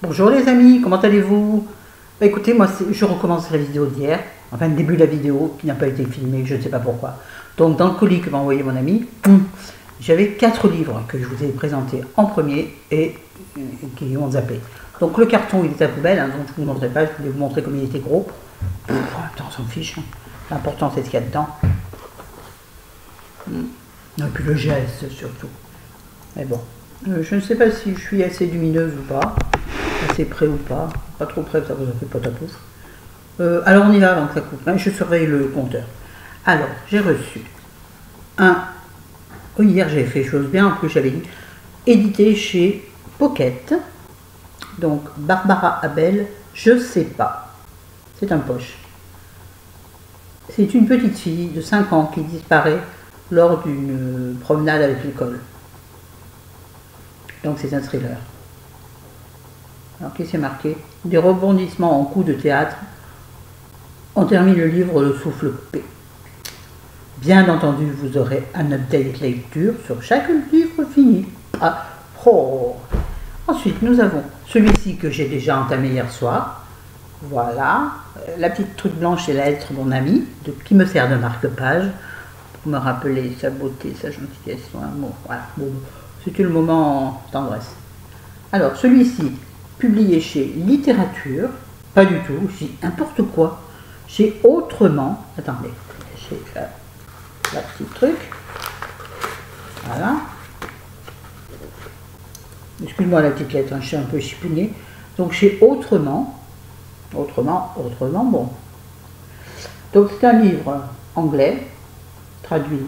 Bonjour les amis, comment allez-vous? Bah, écoutez, moi je recommence la vidéo d'hier, enfin le début de la vidéo qui n'a pas été filmée, je ne sais pas pourquoi. Donc dans le colis que m'a envoyé mon ami, j'avais 4 livres que je vous ai présentés en premier et qui ont zappé. Donc le carton il est à poubelle, hein, donc je ne vous montrerai pas, je voulais vous montrer comme il était gros. En même temps on s'en fiche, hein. L'important c'est ce qu'il y a dedans. Et puis le geste surtout. Mais bon, je ne sais pas si je suis assez lumineuse ou pas. Assez près ou pas trop près, ça vous en fait pas ta pouffe. Alors on y va avant que ça coupe, hein, je surveille le compteur. Alors j'ai reçu hier j'ai fait chose bien, en plus j'avais dit édité chez Pocket, donc Barbara Abel, je sais pas, c'est un poche. C'est une petite fille de 5 ans qui disparaît lors d'une promenade avec l'école. Donc c'est un thriller. Alors qu'est-ce qui est marqué? Des rebondissements en coups de théâtre. On termine le livre le souffle coupé. Bien entendu, vous aurez un update lecture sur chaque livre fini. Ah, oh. Ensuite, nous avons celui-ci que j'ai déjà entamé hier soir. Voilà. La petite truc blanche et la lettre de mon ami, qui me sert de marque-page, pour me rappeler sa beauté, sa gentillesse, son amour. Voilà. Bon, c'était le moment tendresse. Alors, celui-ci, publié chez Littérature, pas du tout, j'ai n'importe quoi, chez Autrement, attendez, j'ai la petite truc, voilà, excuse-moi la petite lettre, hein, je suis un peu chipounée, donc chez Autrement, bon, donc c'est un livre anglais, traduit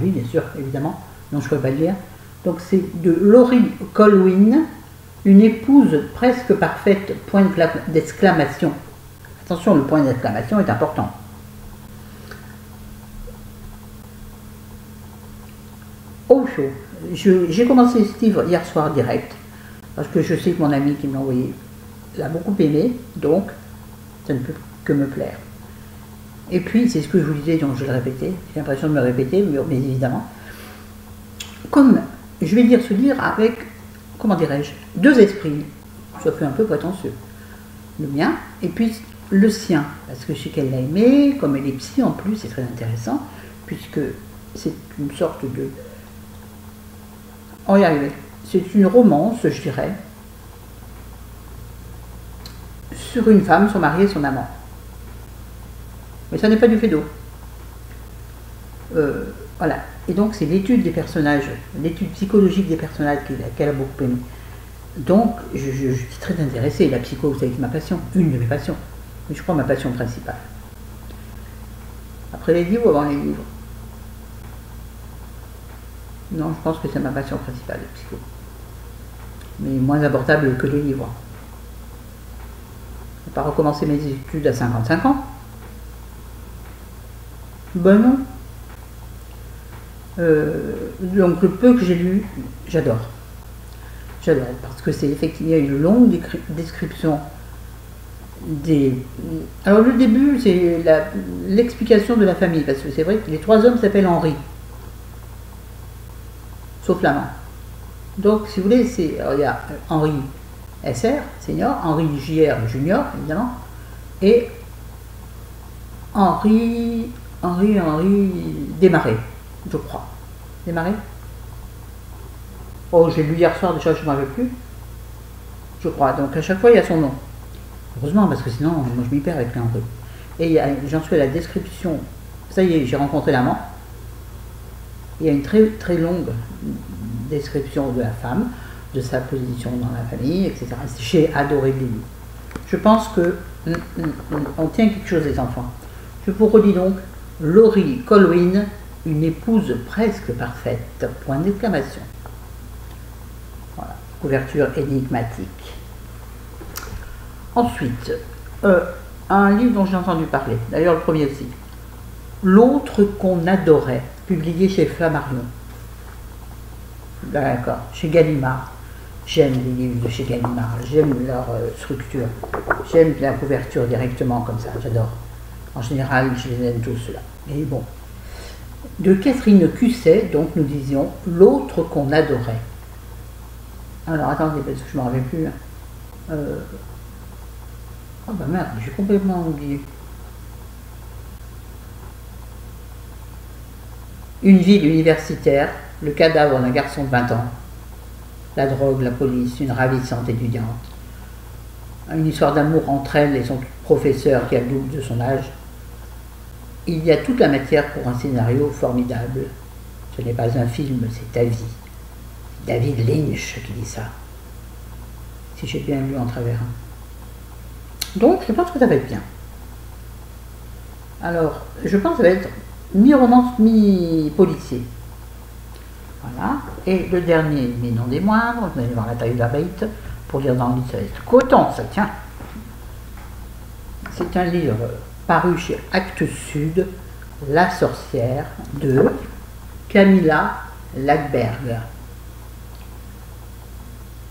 bien sûr, évidemment, non je ne peux pas le lire, donc c'est de Laurie Colwyn, une épouse presque parfaite, point d'exclamation. Attention, le point d'exclamation est important. Au chaud, j'ai commencé ce livre hier soir direct, parce que je sais que mon ami qui m'a envoyé l'a beaucoup aimé, donc ça ne peut que me plaire. Et puis, c'est ce que je vous disais, donc je le répétais, j'ai l'impression de me répéter, mais évidemment. Comme je vais lire ce livre avec, comment dirais-je, 2 esprits, ça fait un peu prétentieux. Le mien, et puis le sien, parce que je sais qu'elle l'a aimé, comme elle est psy en plus, c'est très intéressant, puisque c'est une sorte de... On va y arriver. C'est une romance, je dirais, sur une femme, son mari et son amant. Mais ça n'est pas du fait d'eau. Voilà. Et donc c'est l'étude des personnages, l'étude psychologique des personnages qu'elle a beaucoup aimé. Donc je suis très intéressée. La psycho, vous savez, c'est ma passion, une de mes passions. Mais je crois ma passion principale. Après les livres ou avant les livres? Non, je pense que c'est ma passion principale, la psycho. Mais moins abordable que les livres. Je ne vais pas recommencer mes études à 55 ans. Ben non. Donc le peu que j'ai lu, j'adore. J'adore, parce que c'est effectivement une longue description des... Alors le début, c'est l'explication de la famille, parce que c'est vrai que les 3 hommes s'appellent Henri, sauf l'amant. Donc si vous voulez, il y a Henri SR, senior, Henri JR, junior, évidemment, et Henri Desmarais, je crois. Desmarais? Oh, j'ai lu hier soir, déjà je ne m'en rappelle plus. Je crois, donc à chaque fois il y a son nom. Heureusement, parce que sinon, moi je m'y perds avec les Henri. Et j'en suis à la description. Ça y est, j'ai rencontré l'amant. Il y a une très très longue description de la femme, de sa position dans la famille, etc. J'ai adoré le livre. Je pense que on tient quelque chose des enfants. Je vous redis donc, Laurie Colwyn, une épouse presque parfaite, point d'exclamation. Voilà, couverture énigmatique. Ensuite, un livre dont j'ai entendu parler, d'ailleurs le premier aussi, L'autre qu'on adorait, publié chez Flammarion. D'accord, chez Gallimard. J'aime les livres de chez Gallimard, j'aime leur structure, j'aime la couverture directement comme ça, j'adore. En général, je les aime tous ceux-là. Mais bon. De Catherine Cusset, donc nous disions L'autre qu'on adorait. Alors attendez, parce que je ne m'en rappelle plus. Oh bah merde, j'ai complètement oublié. Une ville universitaire, le cadavre d'un garçon de 20 ans. La drogue, la police, une ravissante étudiante. Une histoire d'amour entre elle et son professeur qui a le double de son âge. Il y a toute la matière pour un scénario formidable. Ce n'est pas un film, c'est ta vie. David Lynch qui dit ça. Si j'ai bien lu en travers. Donc, je pense que ça va être bien. Alors, je pense que ça va être mi-romance, mi-policier. Voilà. Et le dernier, mais non des moindres, vous allez voir la taille de la bête. Pour lire dans le livre, ça va être coton, ça tient. C'est un livre paru chez Actes Sud, La sorcière de Camilla Lackberg.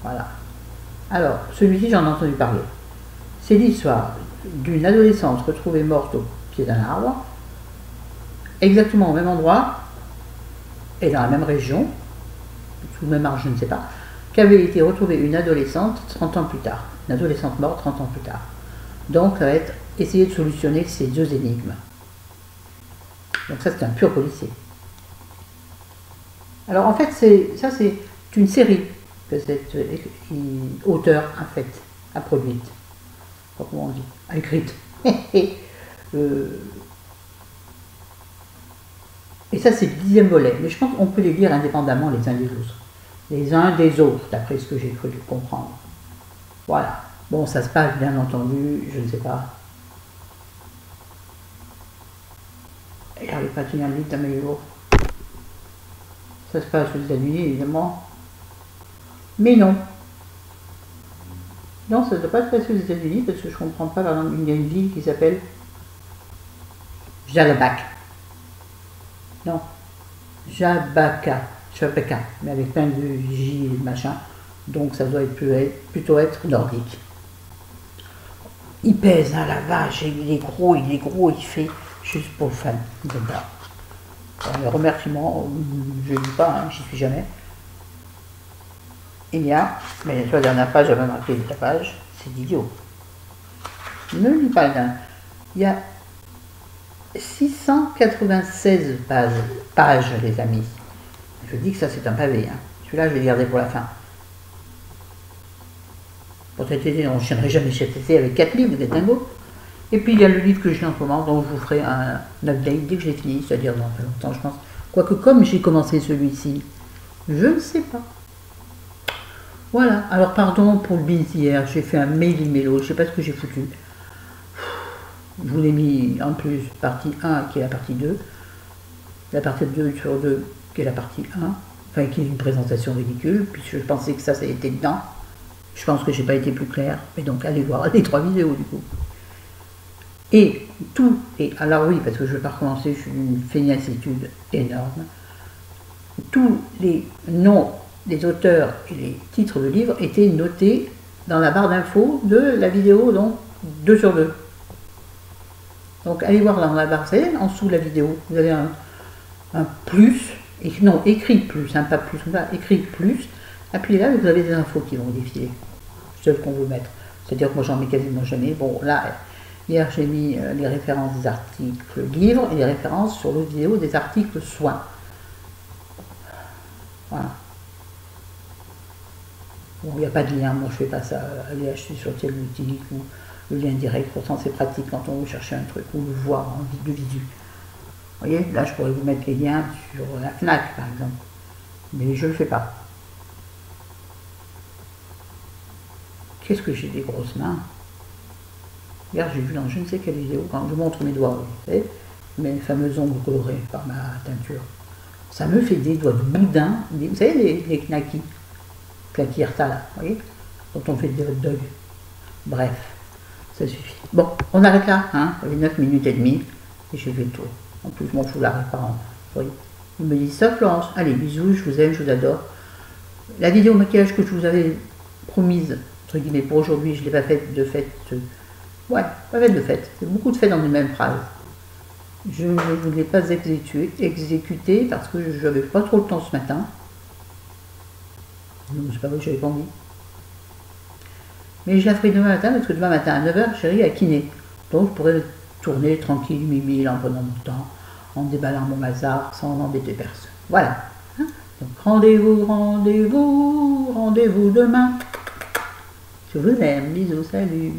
Voilà. Alors, celui-ci, j'en ai entendu parler. C'est l'histoire d'une adolescente retrouvée morte au pied d'un arbre, exactement au même endroit, et dans la même région, sous le même arbre, je ne sais pas, qu'avait été retrouvée une adolescente 30 ans plus tard. Une adolescente morte 30 ans plus tard. Donc, ça va être essayer de solutionner ces deux énigmes. Donc ça, c'est un pur policier. Alors, en fait, c'est une série que cet auteur a produite. Comment on dit? A écrite. Et ça, c'est le 10e volet. Mais je pense qu'on peut les lire indépendamment les uns des autres. Les uns des autres, d'après ce que j'ai cru comprendre. Voilà. Bon, ça se passe, bien entendu, je ne sais pas. Regardez pas tenir le livre dans mes jours. Ça se passe aux États-Unis, évidemment. Mais non. Non, ça ne doit pas se passer aux États-Unis, parce que je ne comprends pas, par exemple, il y a une ville qui s'appelle Jalabak. Non. Jabaka, mais avec plein de J et machin. Donc ça doit plutôt être nordique. Il pèse, hein, la vache, il est gros, il fait juste pour le fan. Les remerciements, je ne dis pas, hein, j'y suis jamais. Il y a, mais sur la dernière page, j'avais marqué la page, c'est idiot. Ne lis pas là. Il y a 696 pages, les amis. Je dis que ça, c'est un pavé. Hein. Celui-là, je vais le garder pour la fin. Pour cet été, on ne chiendrait jamais cet été avec 4 livres, vous êtes dingo. Et puis, il y a le livre que j'ai en ce moment, dont je vous ferai un update dès que j'ai fini, c'est-à-dire dans pas longtemps, je pense. Quoique, comme j'ai commencé celui-ci, je ne sais pas. Voilà. Alors, pardon pour le binge hier, j'ai fait un méli-mélo, je ne sais pas ce que j'ai foutu. Je vous l'ai mis en plus partie 1 qui est la partie 2, la partie 2 sur 2 qui est la partie 1, enfin qui est une présentation ridicule, puisque je pensais que ça a été dedans. Je pense que j'ai pas été plus clair, mais donc allez voir les 3 vidéos du coup. Et tout, et alors oui, parce que je ne vais pas recommencer, je suis d'une fainéantitude énorme, tous les noms des auteurs et les titres de livres étaient notés dans la barre d'infos de la vidéo, donc 2 sur 2. Donc allez voir dans la barre, vous savez, en dessous de la vidéo, vous avez un plus, non, écrit plus, hein, pas plus, écrit plus, appuyez là et vous avez des infos qui vont défiler, celles qu'on veut mettre. C'est-à-dire que moi j'en mets quasiment jamais. Bon là, hier j'ai mis les références des articles livres et les références sur l'autre vidéo des articles soins. Voilà. Bon, il n'y a pas de lien, moi je fais pas ça, aller acheter sur tel outil ou le lien direct, pourtant c'est pratique quand on veut chercher un truc ou le voir en visu. Vous voyez, là je pourrais vous mettre les liens sur la FNAC par exemple, mais je ne le fais pas. Qu'est-ce que j'ai des grosses mains? Hier j'ai vu dans je ne sais quelle vidéo, quand je montre mes doigts, vous savez, mes fameux ongles colorés par ma teinture, ça me fait des doigts de boudin, vous savez les knackis, claquirta là, vous voyez, dont on fait des hot dogs. Bref, ça suffit. Bon, on arrête là, hein, ça fait 9 minutes et demie, et j'ai fait le tour. En plus, mon foulard est pas oui. Il me dit ça, Florence. Allez, bisous, je vous aime, je vous adore. La vidéo maquillage que je vous avais promise, entre guillemets, pour aujourd'hui, je ne l'ai pas faite de fête. Ouais, pas faite de fête. C'est beaucoup de fêtes dans une même phrase. Je ne vous l'ai pas exécuté parce que je n'avais pas trop le temps ce matin. Non, c'est pas vrai, j'avais pas envie. Mais je la ferai demain matin, parce que demain matin à 9h, chérie, à kiné. Donc je pourrais tourner tranquille, mimi, en prenant mon temps, en déballant mon bazar, sans embêter personne. Voilà. Hein. Donc rendez-vous, rendez-vous, rendez-vous demain. Je vous aime, bisous, salut.